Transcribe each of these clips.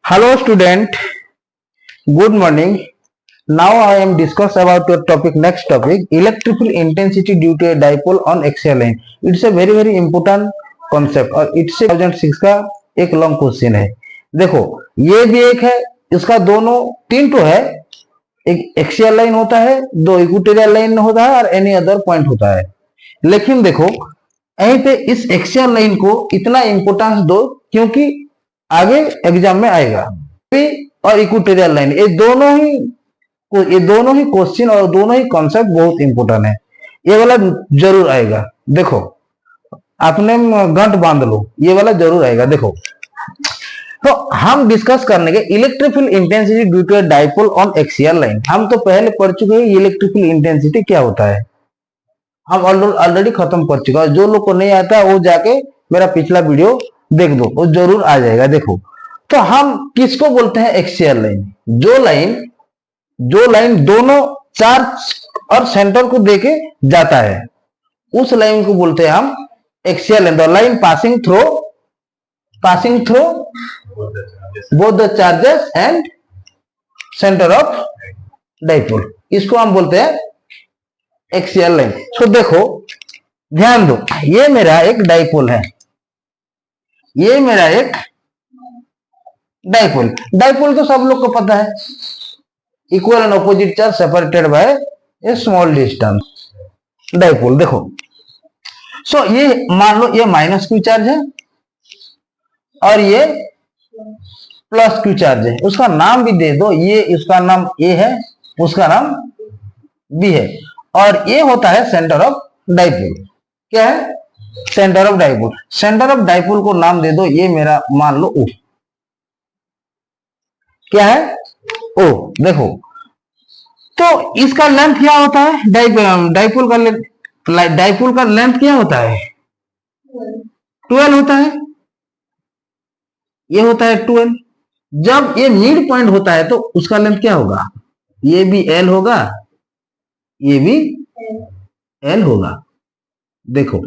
Hello student, good morning. Now I am discuss about your topic, next topic, electrical intensity due to a dipole on axial line. It's a very important concept और it's 2006 का एक long question है। देखो ये भी एक है, इसका दोनों तीन तो है, एक एक्सियल लाइन होता है, दो इक्वेटोरियल लाइन होता है और एनी अदर पॉइंट होता है। लेकिन देखो यहीं पे इस एक्सियल लाइन को इतना इंपोर्टेंस दो क्योंकि आगे एग्जाम में आएगा। और इक्वेटोरियल लाइन ये दोनों ही क्वेश्चन और दोनों ही कॉन्सेप्ट बहुत इंपोर्टेंट है, ये वाला जरूर आएगा। देखो आपने गंठ बांध लो, ये वाला जरूर आएगा। देखो तो हम डिस्कस करने के electrical intensity due to dipole on axial line. हम तो पहले पढ़ चुके हैं इलेक्ट्रिकल इंटेंसिटी क्या होता है, हम ऑलरेडी खत्म कर चुका है। जो लोग को नहीं आता वो जाके मेरा पिछला वीडियो देख दो, वो जरूर आ जाएगा। देखो तो हम किसको बोलते हैं एक्सियल लाइन? जो लाइन दोनों चार्ज और सेंटर को देके जाता है, उस लाइन को बोलते हैं हम axial line. The line passing through both the charges and centre of dipole, इसको हम बोलते हैं एक्सियल लाइन। तो देखो ध्यान दो, ये मेरा एक डाइपोल है, ये मेरा एक डाइपोल तो सब लोग को पता है, equal and opposite charge separated by A small distance, dipole. देखो सो ये मान लो ये माइनस क्यू चार्ज है और ये प्लस क्यू चार्ज है, उसका नाम भी दे दो, ये इसका नाम ए है, उसका नाम बी है, और ये होता है सेंटर ऑफ डाइपोल। क्या है? Centre of dipole. Centre of dipole को नाम दे दो, ये मेरा मान लो ओ। क्या है? ओ। देखो तो इसका लेंथ क्या होता है? डाइपोल का लेंथ क्या होता है? 12 होता है, ये होता है 12। जब ये मिड पॉइंट होता है तो उसका लेंथ क्या होगा? ये भी एल होगा, ये भी एल होगा। देखो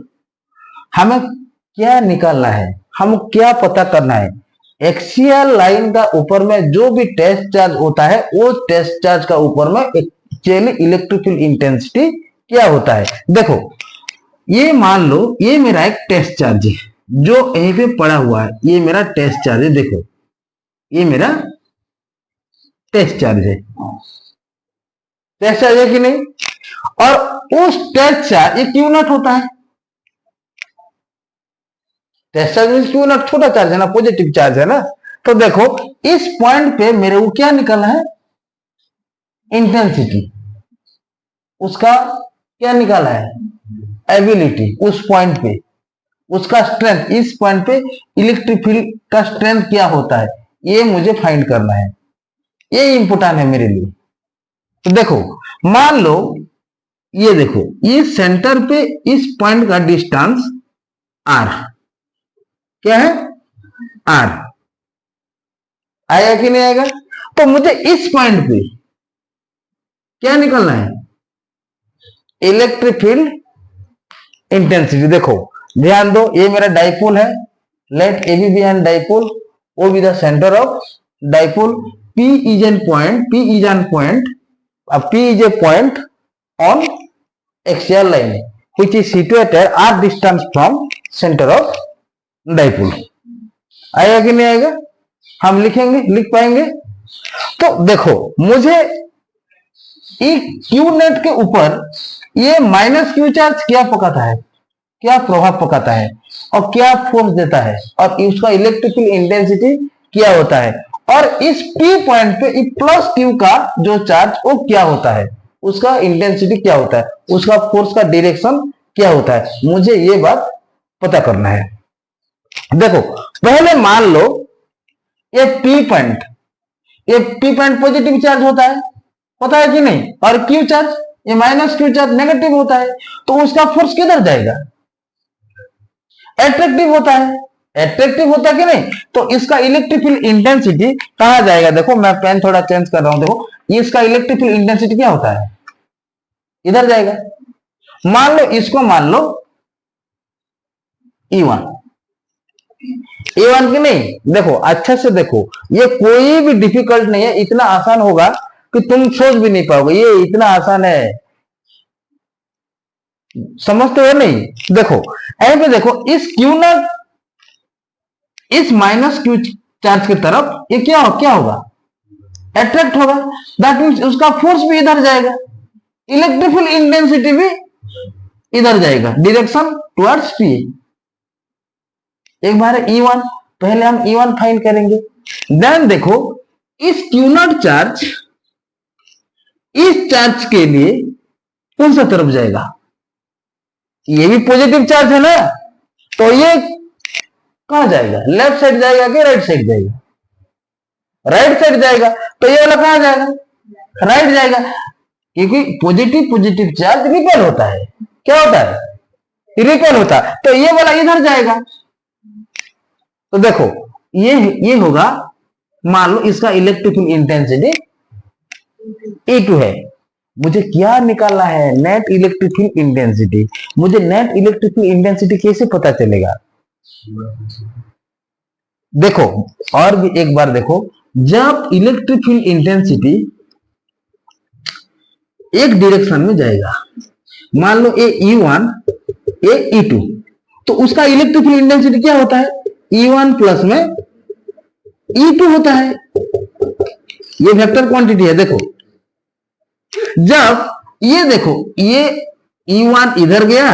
हमें क्या निकालना है, हमें क्या पता करना है? एक्सियल लाइन का ऊपर में जो भी टेस्ट चार्ज होता है, वो टेस्ट चार्ज का ऊपर में एक्चुअली इलेक्ट्रिकल इंटेंसिटी क्या होता है। देखो ये मान लो ये मेरा एक टेस्ट चार्ज है जो यहीं पे पड़ा हुआ है, ये मेरा टेस्ट चार्ज है। देखो ये मेरा टेस्ट चार्ज है, टेस्ट चार्ज है कि नहीं? और उस टेस्ट चार्ज, ये क्यू नॉट होता है, test charge means Q naught, छोटा चार्ज है ना, पॉजिटिव चार्ज है ना। तो देखो इस पॉइंट पे मेरे को क्या निकलना है? इंटेंसिटी, उसका क्या निकाला है? एबिलिटी। उस पॉइंट पे उसका स्ट्रेंथ, इस पॉइंट पे इलेक्ट्रिक फील्ड का स्ट्रेंथ क्या होता है, ये मुझे फाइंड करना है, ये इंपोर्टेंट है मेरे लिए। तो देखो मान लो ये देखो, ये सेंटर पे इस पॉइंट का डिस्टेंस आर, क्या है? आर। आएगा कि नहीं आएगा? तो मुझे इस पॉइंट पे क्या निकलना है? Electric field intensity. देखो ध्यान दो, ये मेरा डाइपोल है, let A B an dipole, O be the centre of dipole, P is an point, P is a point on axial line which is situated r distance from center of dipole. आएगा कि नहीं आएगा? हम लिखेंगे, लिख पाएंगे? तो देखो मुझे क्यू नेट के ऊपर ये माइनस क्यू चार्ज क्या पकाता है, क्या प्रभाव पकाता है और क्या फोर्स देता है, और उसका इलेक्ट्रिकल इंटेंसिटी क्या होता है, और इस P पॉइंट पे प्लस क्यू का जो चार्ज वो क्या होता है, उसका इंटेंसिटी क्या होता है, उसका फोर्स का डायरेक्शन क्या होता है, मुझे ये बात पता करना है। देखो पहले मान लो ये P पॉइंट पॉजिटिव चार्ज होता है, पता है कि नहीं? और क्यू चार्ज, ये माइनस क्यू चार्ज नेगेटिव होता है, तो उसका फोर्स किधर जाएगा? एट्रैक्टिव होता है, एट्रैक्टिव होता है कि नहीं? तो इसका इलेक्ट्रिकल इंटेंसिटी कहां जाएगा? देखो मैं पेन थोड़ा चेंज कर रहा हूं, देखो इसका इलेक्ट्रिकल इंटेंसिटी क्या होता है? इधर जाएगा। मान लो इसको मान लो E1, E1 की नहीं, देखो अच्छे से देखो, ये कोई भी डिफिकल्ट नहीं है, इतना आसान होगा कि तुम सोच भी नहीं पाओगे, ये इतना आसान है, समझते हो नहीं? देखो यहां पे देखो, इस क्यू नॉट, इस माइनस क्यू चार्ज की तरफ ये क्या होगा, अट्रैक्ट होगा। दैट मीन्स उसका फोर्स भी इधर जाएगा, इलेक्ट्रिकल इंटेंसिटी भी इधर जाएगा, डायरेक्शन टुवर्ड्स पी। एक बार E1, पहले हम E1 फाइंड करेंगे। देन देखो, इस क्यू नॉट चार्ज इस चार्ज के लिए कौन सा तरफ जाएगा, ये भी पॉजिटिव चार्ज है ना, तो ये कहां जाएगा, लेफ्ट साइड जाएगा कि राइट साइड जाएगा, राइट साइड जाएगा। तो ये वाला कहां जाएगा, राइट जाएगा, क्योंकि पॉजिटिव पॉजिटिव चार्ज रिपेल होता है, क्या होता है, रिपेल होता है, तो ये वाला इधर जाएगा। तो देखो ये होगा, मान लो इसका इलेक्ट्रिकल इंटेंसिटी E2 है, मुझे क्या निकालना है, नेट इलेक्ट्रिकल इंटेंसिटी। मुझे नेट इलेक्ट्रिकल इंटेंसिटी कैसे पता चलेगा, देखो और भी एक बार देखो, जब इलेक्ट्रिक फील्ड इंटेंसिटी एक डायरेक्शन में जाएगा, मान लो ए E1 ए E2, तो उसका इलेक्ट्रिक फील्ड इंटेंसिटी क्या होता है, E1 प्लस में E2 होता है, ये वेक्टर क्वांटिटी है। देखो जब ये देखो, ये E1 इधर गया,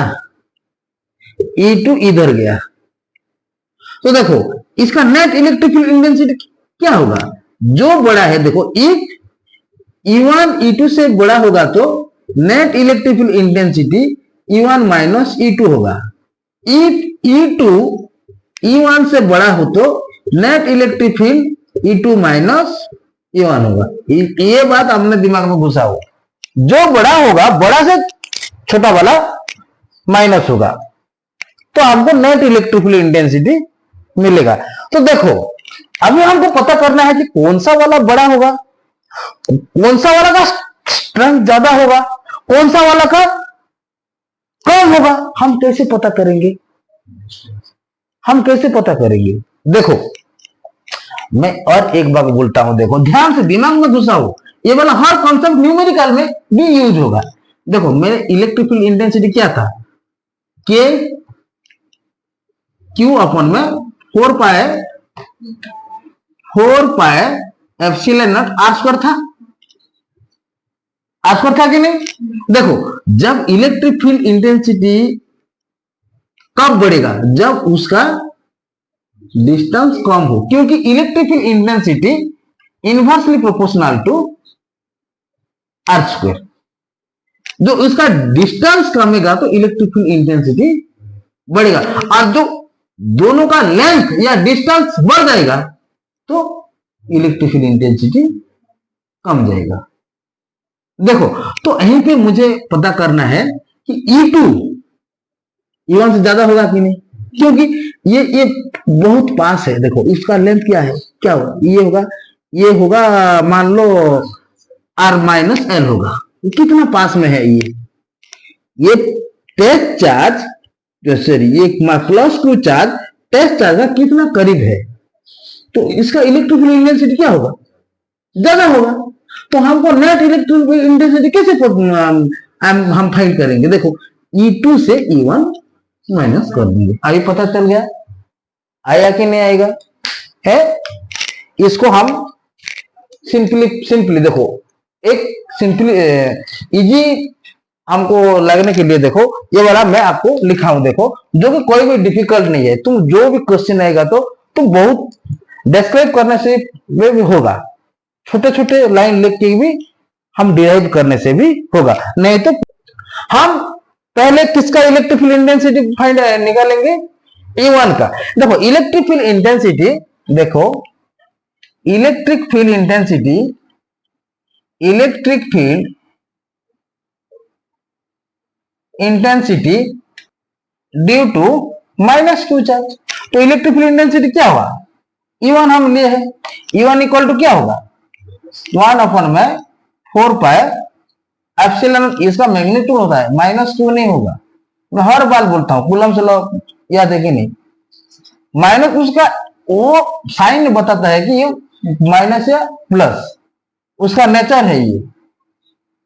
E2 इधर गया, तो देखो इसका नेट इलेक्ट्रिकल इंटेंसिटी क्या होगा, जो बड़ा है, देखो इफ E1 E2 से बड़ा होगा तो net electrical intensity E1 minus E2 होगा। इफ E2 E1 से बड़ा हो तो net electric field E2 minus E1 होगा। ये बात अपने दिमाग में घुसा हो, जो बड़ा होगा, बड़ा से छोटा वाला माइनस होगा, तो आपको नेट इलेक्ट्रिकल इंटेंसिटी मिलेगा। तो देखो अभी हमको पता करना है कि कौन सा वाला बड़ा होगा, कौन सा वाला का स्ट्रेंथ ज्यादा होगा, कौन सा वाला का कम होगा। हम कैसे पता करेंगे, हम कैसे पता करेंगे, देखो मैं और एक बार बोलता हूं, देखो ध्यान से दिमाग में घुसा हो, ये वाला हर कॉन्सेप्ट न्यूमेरिकल में भी यूज होगा। देखो मेरे इलेक्ट्रिकल इंटेंसिटी क्या था, के क्यू अपन में 4 पाए एप्सिलॉन नॉट आर स्क्वायर था, आर स्क्वायर था कि नहीं। देखो जब इलेक्ट्रिक फील्ड इंटेंसिटी कब बढ़ेगा, जब उसका डिस्टेंस कम हो, क्योंकि electric field intensity inversely proportional to R square. जो उसका डिस्टेंस कमेगा तो इलेक्ट्रिक फील्ड इंटेंसिटी बढ़ेगा, और जो दोनों का लेंथ या डिस्टेंस बढ़ जाएगा तो इलेक्ट्रिक फील्ड इंटेंसिटी कम जाएगा। देखो तो यहीं पे मुझे पता करना है कि E2 E1 से ज्यादा होगा कि नहीं, क्योंकि ये बहुत पास है। देखो इसका लेंथ क्या है, क्या होगा, ये होगा मान लो R माइनस L होगा, कितना पास में है ये टेस्ट चार्ज, सॉरी ये plus to charge test charge का कितना करीब है, तो इसका इलेक्ट्रिकल इंटेंसिटी क्या होगा, ज्यादा होगा। तो हमको नेट इलेक्ट्रिकल इंटेंसिटी कैसे हम फाइंड करेंगे, देखो E2 से E1 माइनस कर देंगे, अभी पता चल गया, आया कि नहीं आएगा है। इसको हम सिंपली देखो, एक सिंपली इजी हमको लगने के लिए देखो ये वाला मैं आपको लिखा हूं, देखो जो कि कोई भी डिफिकल्ट नहीं है। तुम जो भी क्वेश्चन आएगा तो तुम बहुत डिस्क्राइब करने से भी होगा, छोटे छोटे लाइन लिख के भी हम डिराइव करने से भी होगा, नहीं तो हम पहले किसका इलेक्ट्रिक फील्ड इंटेंसिटी फाइंड निकालेंगे, E1 का। देखो इलेक्ट्रिक फील्ड इंटेंसिटी, देखो electric field intensity, electric field intensity due to minus Q charge, तो इलेक्ट्रिक फील्ड इंटेंसिटी क्या हुआ, E1 हम लिए है, E1 इक्वल टू क्या होगा, 1/4 पाए एप्सिलॉन, इसका मैग्नीट्यूड होता है, माइनस क्यू नहीं होगा। मैं हर बार बोलता हूं, कूलम से लॉ याद है कि नहीं, माइनस उसका वो साइन बताता है कि ये माइनस या प्लस, उसका नेचर है ये।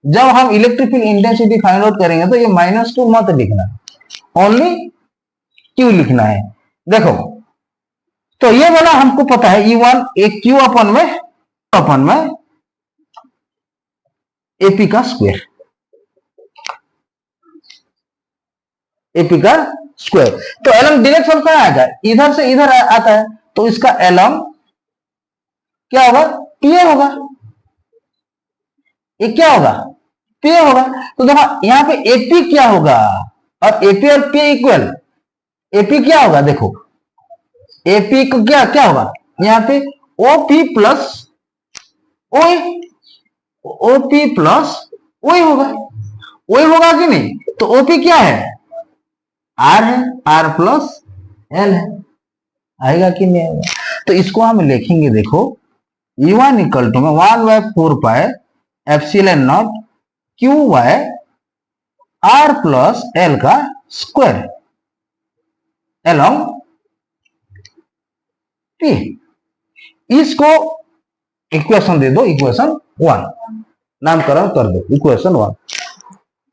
जब हम electric field intensity find out करेंगे तो ये -2 मत लिखना, ओनली क्यू लिखना है। देखो तो ये वाला हमको पता है E1 एक क्यू अपन में एपी का स्क्वायर, एपी का स्क्वायर। तो एलॉन्ग डायरेक्शन कहां आएगा, इधर से इधर आता है, तो इसका एलॉन्ग क्या होगा, पीए होगा। ये क्या होगा, पीए होगा। तो देखो यहां पे एपी क्या होगा, और एपी और पी इक्वल, एपी क्या होगा, देखो एपी को क्या क्या होगा, यहां पे ओपी प्लस ओए, ओपी प्लस ओए होगा, ओए होगा कि नहीं। तो ओपी क्या है, आर है, आर प्लस एल है, आएगा कि नहीं आएगा। तो इसको हम लिखेंगे, देखो E1 इक्वल टू में 1/4 pi epsilon naught Q by R plus L का स्क्वायर एलॉन्ग पी। इसको इक्वेशन दे दो, इक्वेशन 1 नामकरण कर दो, इक्वेशन 1।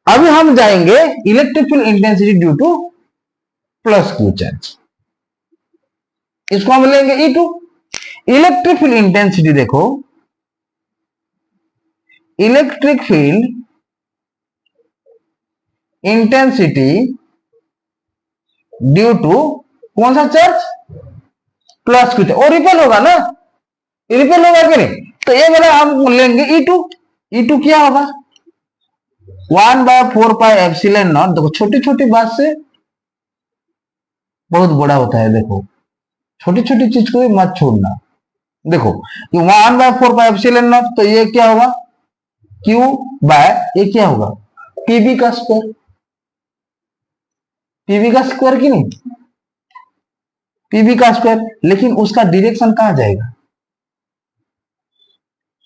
अभी हम जाएंगे electric field intensity due to plus Q charge, इसको हम लेंगे E2। इलेक्ट्रिक फील्ड इंटेंसिटी देखो, electric field intensity due to कौन सा चार्ज, प्लस क्यू चार्ज, और रिपेल होगा ना, रिपेल होगा कि नहीं। तो ये वाला हम लेंगे E2। E2 क्या होगा, 1/4 पाई एप्सिलॉन नॉट। देखो छोटी छोटी बात से बहुत बड़ा होता है, देखो छोटी छोटी चीज को भी मत छोड़ना। देखो 1/4 पाई एप्सिलॉन नॉट, तो ये क्या होगा, Q बाय ये क्या होगा, पीबी का स्क्वायर, पीबी का स्क्वायर की नहीं, पीबी का स्क्वायर। लेकिन उसका डायरेक्शन कहां जाएगा,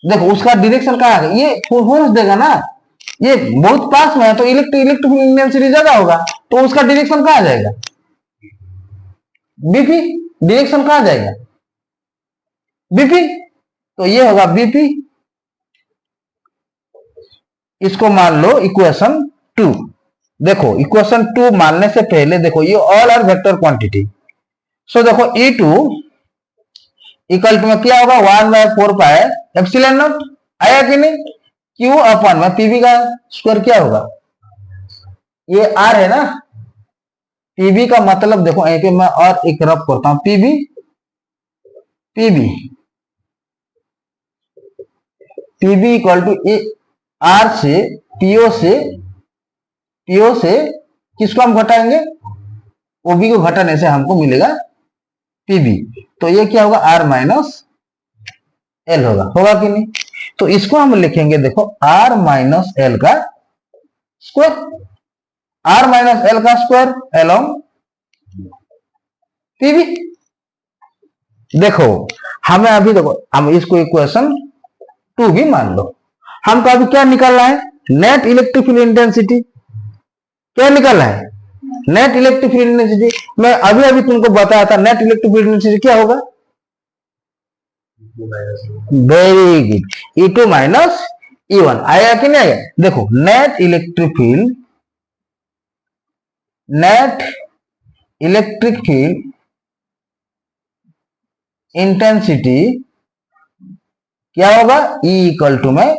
देखो उसका डायरेक्शन कहां आएगा, ये फोर्स देगा ना, ये बहुत पास में है, तो इलेक्ट्रिक इंटेंसिटी ज्यादा होगा, तो उसका डायरेक्शन कहां जाएगा, बीपी। डायरेक्शन कहां जाएगा, बीपी, तो ये होगा बीपी। इसको मान लो इक्वेशन 2। देखो इक्वेशन 2 मानने से पहले देखो ये ऑल आर वेक्टर क्वांटिटी। सो देखो E2 इक्वल टू में क्या होगा, 1/4 पाई एप्सिलॉन नॉट, आया कि नहीं। क्यू अपन में पीबी का स्क्वायर क्या होगा, ये आर है ना, पीबी का मतलब देखो यहीं पे मैं और एक रफ करता हूं, PB PB PB equal to R से पीओ से किसको हम घटाएंगे, ओबी को घटाने से हमको मिलेगा पीबी। तो ये क्या होगा, आर माइनस एल होगा कि नहीं। तो इसको हम लिखेंगे, देखो आर माइनस एल का स्क्वायर, आर माइनस एल का स्क्वायर एलोंग पीबी। देखो हमें अभी देखो हम इसको इक्वेशन 2 भी मान लो, हमको अभी क्या निकालना है, नेट इलेक्ट्रिक फील्ड इंटेंसिटी। क्या निकालना है, नेट इलेक्ट्रिक फील्ड इंटेंसिटी। मैं अभी अभी तुमको बताया था नेट इलेक्ट्रिक फील्ड इंटेंसिटी क्या होगा, very good, E2 minus E1। आया कि नहीं आया, देखो नेट इलेक्ट्रिक फील्ड इंटेंसिटी क्या होगा, E इक्वल टू में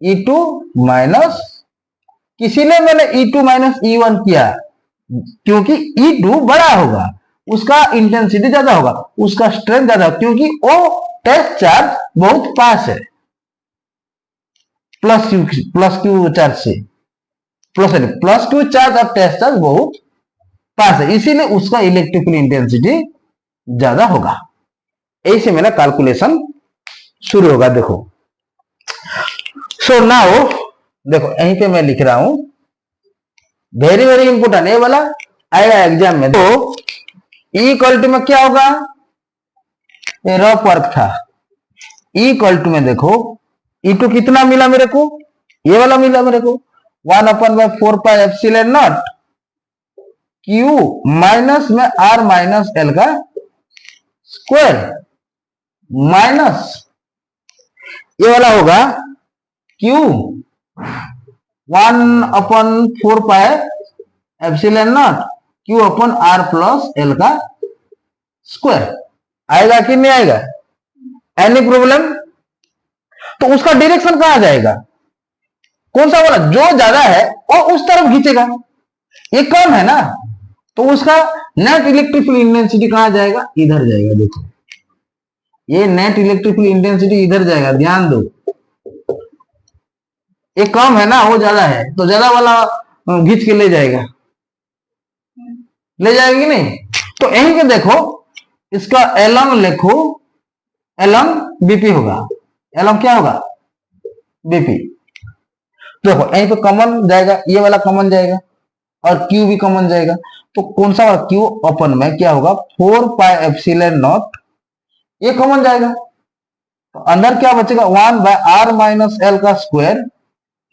E2 माइनस, किसीने मैंने E2 माइनस E1 किया, क्योंकि E2 बड़ा होगा, उसका इंटेंसिटी ज्यादा होगा, उसका स्ट्रेंथ ज्यादा होगा, क्योंकि वो टेस्ट चार्ज बहुत पास है प्लस क्यू चार्ज से, प्लस क्यू चार्ज और टेस्ट चार्ज बहुत पास है, इसीलिए उसका इलेक्ट्रिकल इंटेंसिटी ज्यादा होगा। ऐसे मेरा कैलकुलेशन शुरू होगा। देखो सो नाउ देखो यहीं पे मैं लिख रहा हूं, वेरी वेरी इंपोर्टेंट, ये वाला आएगा एग्जाम में। तो E इक्वल टू में क्या होगा, ये रफ वर्क था, E इक्वल टू में देखो E2 कितना मिला मेरे को, ये वाला मिला मेरे को 1/4 pi epsilon naught Q minus में आर माइनस एल का स्क्वायर माइनस ये वाला होगा Q 1/4 pi epsilon naught Q अपन आर प्लस एल का स्क्वायर। आएगा कि नहीं आएगा? Any problem? तो उसका डायरेक्शन कहां जाएगा? कौन सा वाला? जो ज्यादा है वो उस तरफ खींचेगा, ये कम है ना, तो उसका नेट इलेक्ट्रिकल इंटेंसिटी कहां जाएगा? इधर जाएगा। देखो ये नेट इलेक्ट्रिकल इंटेंसिटी इधर जाएगा, ध्यान दो। ये कम है ना, वो ज्यादा है, तो ज्यादा वाला खींच के ले जाएगा, ले जाएगी नहीं? तो यहीं पे देखो इसका एलम लिखो, एलम बीपी होगा। एलम क्या होगा? बीपी। देखो यहीं पे कॉमन जाएगा, ये वाला कॉमन जाएगा और क्यू भी कॉमन जाएगा, तो कौन सा वाला? क्यू ओपन में क्या होगा? 4 पाई एप्सिलॉन नॉट, ये कॉमन जाएगा, तो अंदर क्या बचेगा? 1/r माइनस एल का square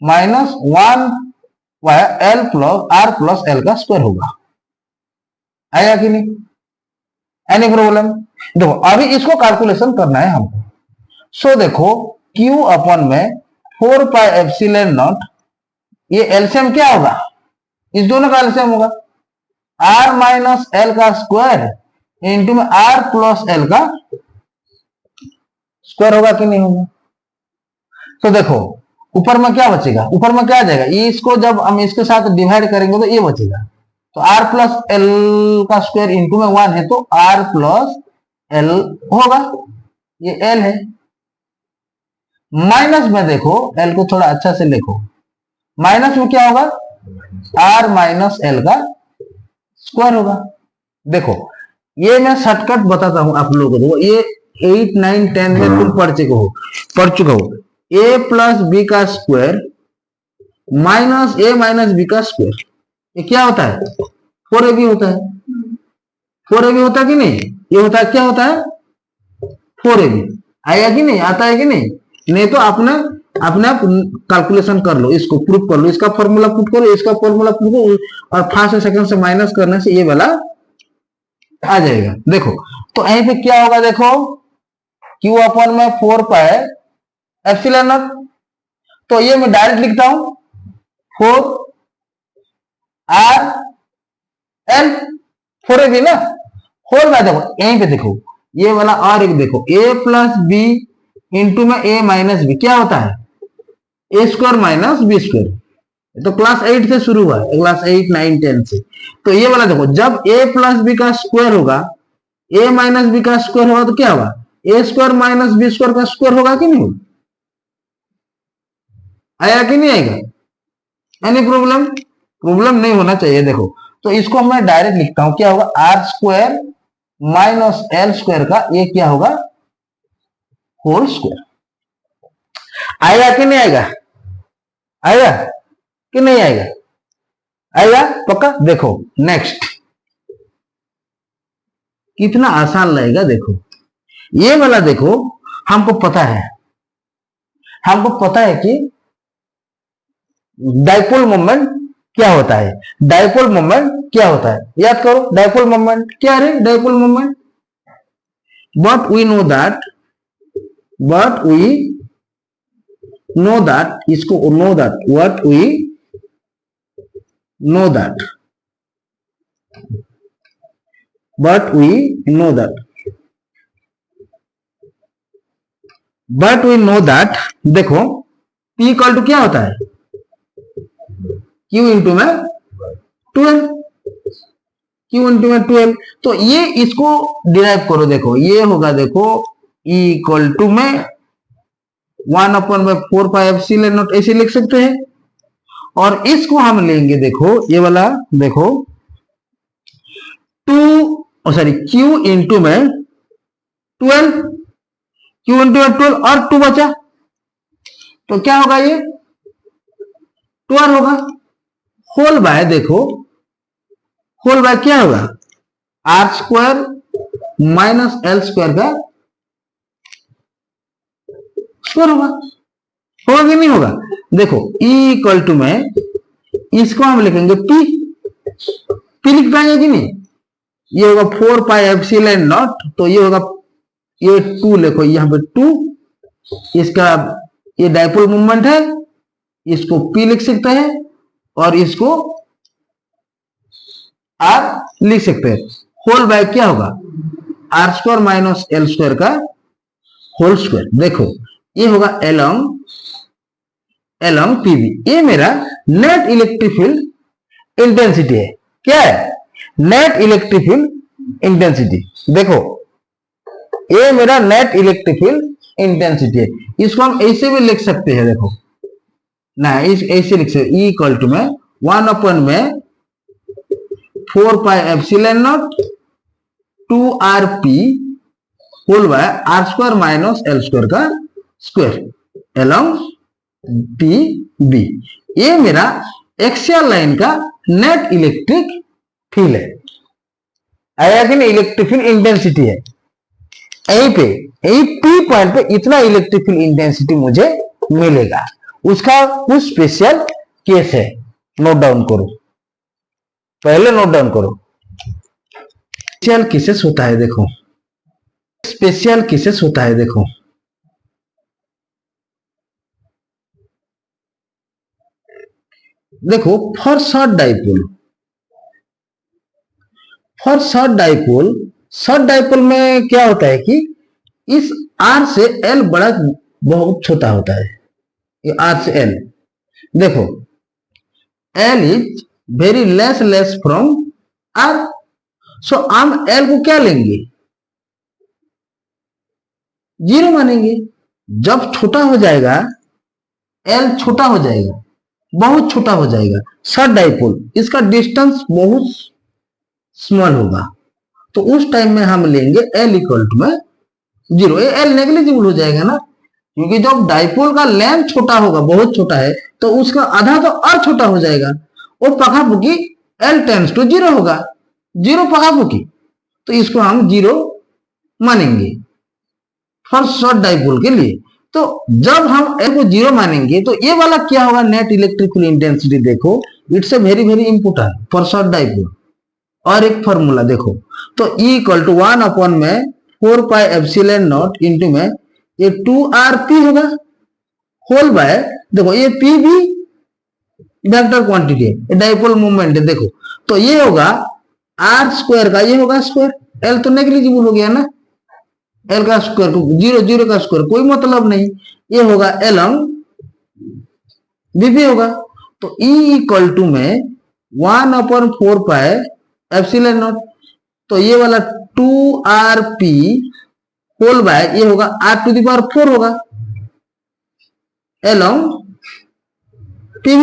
minus 1/l plus r plus L का स्क्वायर होगा। आया कि नहीं? Any problem? देखो अभी इसको कैलकुलेशन करना है हमको। सो देखो Q अपन में 4 पाई एप्सिलॉन नॉट, ये एलसीएम क्या होगा? इस दोनों का एलसीएम होगा r माइनस एल का स्क्वायर इंटू में r प्लस एल का स्क्वायर होगा कि नहीं होगा? तो देखो ऊपर में क्या बचेगा? ऊपर में क्या आ जाएगा? ये इसको जब हम इसके साथ डिवाइड करेंगे तो ये बचेगा, तो r प्लस एल का स्क्वायर इंटू में 1 है, तो r प्लस एल होगा, ये l है। माइनस में देखो l को थोड़ा अच्छा से लिखो, माइनस में क्या होगा? r माइनस एल का स्क्वायर होगा। देखो ये मैं शॉर्टकट बताता हूं आप लोगों को, ये 8, 9, 10 में तुम पढ़ चुका हो। a प्लस बी का square minus a minus B का स्क्वायर, ये क्या होता है? 4ab होता है। 4ab होता है कि नहीं? ये होता है, क्या होता है? 4ab। आएगा कि नहीं? आता है कि नहीं? नहीं तो अपने आप कैलकुलेशन कर लो, इसको प्रूफ कर लो, इसका फॉर्मूला पुट करो, इसका फॉर्मूला पुट करो, और फर्स्ट और सेकंड से माइनस करने से ये वाला आ जाएगा। देखो तो यहीं पे क्या होगा? देखो Q अपन में 4 पाई एप्सिलॉन नॉट, तो ये मैं डायरेक्ट लिखता हूं 4r l 4ab ना, होल में। देखो यहीं पे देखो ये वाला और एक देखो a प्लस बी इंटू में a माइनस बी, क्या होता है? a square minus B square. तो क्लास 8 से शुरू हुआ है, क्लास 8, 9, 10 से। तो ये वाला देखो जब a प्लस बी का स्क्वायर होगा, a माइनस बी का स्क्वायर होगा, तो क्या होगा? a square minus B square का स्क्वायर होगा कि नहीं? आया कि नहीं आएगा? Any problem? प्रॉब्लम नहीं होना चाहिए। देखो तो इसको मैं डायरेक्ट लिखता हूं, क्या होगा? R square minus L square का ये क्या होगा? Whole square. आएगा कि नहीं आएगा? आएगा कि नहीं आएगा? आएगा पक्का। देखो नेक्स्ट कितना आसान लगेगा। देखो ये वाला देखो, हमको पता है कि डाइपोल मोमेंट क्या होता है। डाइपोल मोमेंट क्या होता है? याद करो डाइपोल मोमेंट क्या है? Dipole moment, but we know that इसको know that what we know that but we know that देखो P इक्वल टू क्या होता है? Q इंटू में 12, Q इंटू में 12। तो ये इसको डिराइव करो, देखो ये होगा, देखो E इक्वल टू में 1/4 पाई एप्सिलॉन नॉट, ऐसे लिख सकते हैं। और इसको हम लेंगे, देखो ये वाला देखो Q इंटू में 12, Q इंटू में 12 और 2 बचा, तो क्या होगा? ये 12 होगा। होल बाय देखो, होल बाय क्या होगा? R square minus L square का स्क्वायर होगा कि नहीं होगा? देखो E इक्वल टू में इसको हम लिखेंगे P, पी लिख पाएंगे कि नहीं? ये होगा 4 पाई एप्सिलॉन नॉट, तो ये होगा, ये 2 लिखो यहाँ पे 2, इसका ये डाइपोल मूवमेंट है, इसको P लिख सकते हैं और इसको R लिख सकते हैं। होल बाय क्या होगा, R square minus L square का होल स्क्वायर। देखो ये होगा एलोंग पीवी। ये मेरा नेट इलेक्ट्रिक फील्ड इंटेंसिटी है। क्या है? Net electric field intensity. देखो ये मेरा नेट इलेक्ट्रिक फील्ड इंटेंसिटी है। इसको हम ऐसे भी लिख सकते हैं, देखो ना, ऐसे लिख सकते, ई इक्वल टू में 1 अपन में 4 pi epsilon naught 2 R P whole by R square minus L square का स्क्वायर एलोंग टी बी। ये मेरा एक्सियल लाइन का नेट इलेक्ट्रिक फील्ड है। आया कि नहीं? इलेक्ट्रिक फील्ड इंटेंसिटी है। यहीं पे, यही पी पॉइंट पे इतना इलेक्ट्रिक फील्ड इंटेंसिटी मुझे मिलेगा। उसका कुछ स्पेशल केस है, नोट डाउन करो, पहले नोट डाउन करो। स्पेशल केसेस होता है, देखो स्पेशल केसेस होता है। देखो देखो फॉर शॉर्ट डाइपोल में क्या होता है कि इस आर से एल बड़ा बहुत छोटा होता है। ये आर से एल, देखो L is very less from R, so हम एल को क्या लेंगे, 0 मानेंगे। जब छोटा हो जाएगा, एल छोटा हो जाएगा, बहुत छोटा हो जाएगा शॉर्ट डाइपोल, इसका डिस्टेंस बहुत स्मॉल होगा, तो उस टाइम में हम लेंगे एल इक्वल टू में 0। ये एल नेग्लिजिबल हो जाएगा ना, क्योंकि जब डाइपोल का लेंथ छोटा होगा, बहुत छोटा है, तो उसका आधा तो और छोटा हो जाएगा, वो पकापुकी एल टेंस टू 0 होगा, 0 पकापुकी, तो इसको हम 0 मानेंगे फॉर शॉर्ट डाइपोल के लिए। तो जब हम एल को 0 मानेंगे तो ये वाला क्या होगा, नेट इलेक्ट्रिक फील्ड इंटेंसिटी। देखो it's a very very important for short dipole. और एक फॉर्मूला देखो, तो E इक्वल टू 1 अपॉन में 4 पाई एप्सिलॉन नॉट इंटू में ये 2rp होगा होल बाय, देखो ये P भी वेक्टर क्वांटिटी है, डाइपोल मूवमेंट है। देखो तो ये होगा r स्क्वायर का, ये होगा स्क्वायर, L तो नेग्लिजिबल हो गया ना, L का स्क्वायर, 0 का स्क्वायर कोई मतलब नहीं, ये होगा एलोंग बीपी होगा। तो E इक्वल टू में 1 अपॉन 4 पाई एप्सिलॉन नॉट, तो ये वाला 2rp होल बाय ये होगा r टू द पावर 4 होगा एलोंग pv।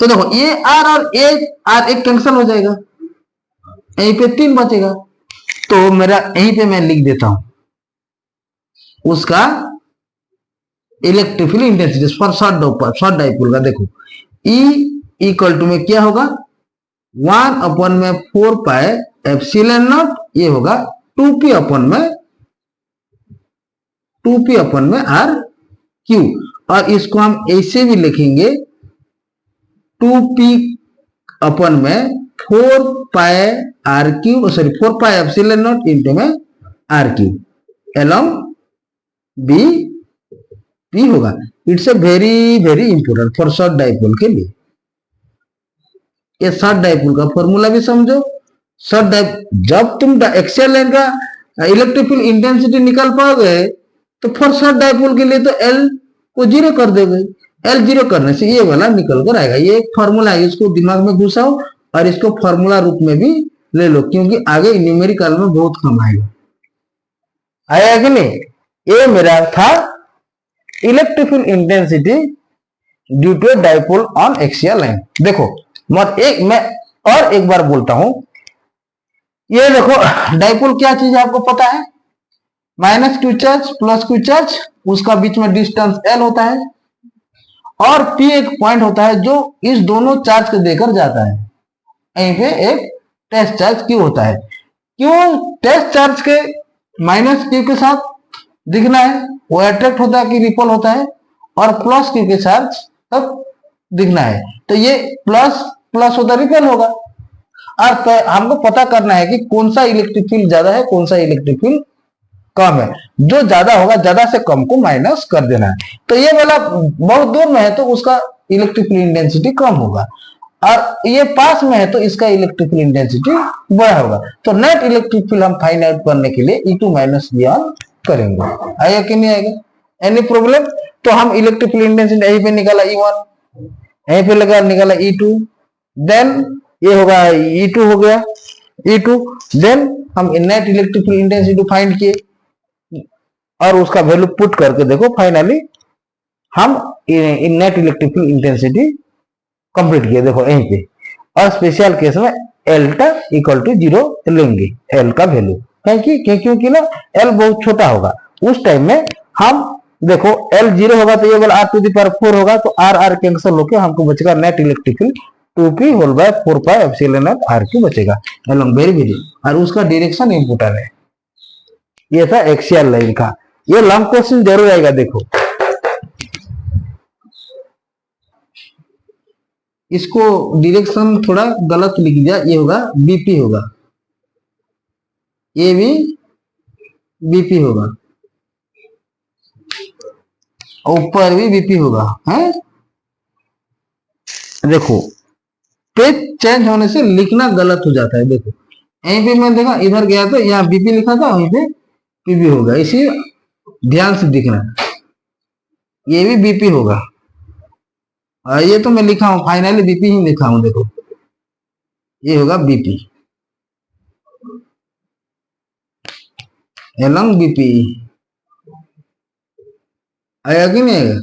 तो देखो ये r और एक कैंसिल हो जाएगा, यहीं पे 3 बचेगा, तो मेरा यहीं पे मैं लिख देता हूं उसका electric field intensity for short dipole का। देखो E इक्वल टू में क्या होगा, 1 अपॉन में 4 पाई एप्सिलॉन नॉट, ये होगा 2p अपॉन में आर क्यू, और इसको हम ऐसे भी लिखेंगे 2p अपॉन में 4 pi R Q, sorry 4 pi epsilon not into में R Q along B P होगा। It's a very very important for short dipole के लिए। ये शॉर्ट डाइपोल का फॉर्मूला भी समझो। जब तुम एक्सियल लाइन का इलेक्ट्रिक फील्ड इंटेंसिटी निकाल पाओगे, तो फॉर शॉर्ट डाइपोल के लिए तो एल को 0 कर दोगे, एल 0 करने से ये वाला निकल कर आएगा। ये एक फॉर्मूला है, इसको दिमाग में घुसाओ और इसको फॉर्मूला रूप में भी ले लो, क्योंकि आगे न्यूमेरिकल में बहुत कम आएगा। आया कि नहीं? ये मेरा था electric field intensity due to dipole on axial line. देखो मैं और एक बार बोलता हूं, ये देखो डाइपोल क्या चीज है आपको पता है, minus Q charge plus Q charge, उसका बीच में डिस्टेंस एल होता है, और पी एक पॉइंट होता है जो इस दोनों चार्ज को देकर जाता है। यहीं पे एक टेस्ट चार्ज क्यू होता है। क्यों टेस्ट चार्ज के माइनस क्यू के साथ दिखना है, वो अट्रैक्ट होता है कि रिपल होता है, और प्लस क्यू के साथ तब दिखना है, तो ये प्लस प्लस होता रिपल होगा। और हमको पता करना है कि कौन सा इलेक्ट्रिक फील्ड ज्यादा है, कौन सा इलेक्ट्रिक फील्ड कम है। जो ज्यादा होगा, ज्यादा से कम को माइनस कर देना है। तो ये वाला बहुत दूर में है तो उसका इलेक्ट्रिक फील्ड इंटेंसिटी कम होगा, और ये पास में है तो इसका इलेक्ट्रिक फील्ड इंटेंसिटी बड़ा होगा। तो नेट इलेक्ट्रिक फील्ड हम फाइंड आउट करने के लिए E2 माइनस V1 करेंगे। आएगा कि नहीं आएगा? Any problem? तो हम इलेक्ट्रिक फील्ड इंटेंसिटी यहीं पे निकाला E1, यहीं पे लगा निकाला E2, देन ये होगा E2 हो गया E2, देन हम net electric field intensity find किए और उसका वैल्यू पुट करके देखो फाइनली हम net electric field intensity complete किए। देखो यहीं पे, और स्पेशल केस में एल्टा इक्वल टू 0 लेंगे, एल का वैल्यू, क्योंकि ना एल बहुत छोटा होगा उस टाइम में। हम देखो एल 0 होगा तो ये वाला r टू द पावर 4 होगा, तो आर आर कैंसिल होकर हमको बचेगा net electric field 2p whole by 4 pi epsilon naught r Q बचेगा अलोंग वेरी वेरी। और उसका डायरेक्शन इंपॉर्टेंट है, ये था एक्सियल लाइन का। ये लॉन्ग क्वेश्चन जरूर आएगा। देखो इसको डायरेक्शन थोड़ा गलत लिख दिया, ये होगा बीपी होगा, ये भी बीपी होगा, ऊपर भी बीपी होगा है। देखो पेज चेंज होने से लिखना गलत हो जाता है। देखो यहीं पे मैं देखा, इधर गया तो यहाँ बीपी लिखा था, वहीं पे पीबी होगा, इसी ध्यान से दिखना। ये भी बीपी होगा, ये तो मैं लिखा हूं, फाइनली बीपी ही लिखा हूं। देखो ये होगा बीपी एलंग बीपी। आया कि नहीं आएगा?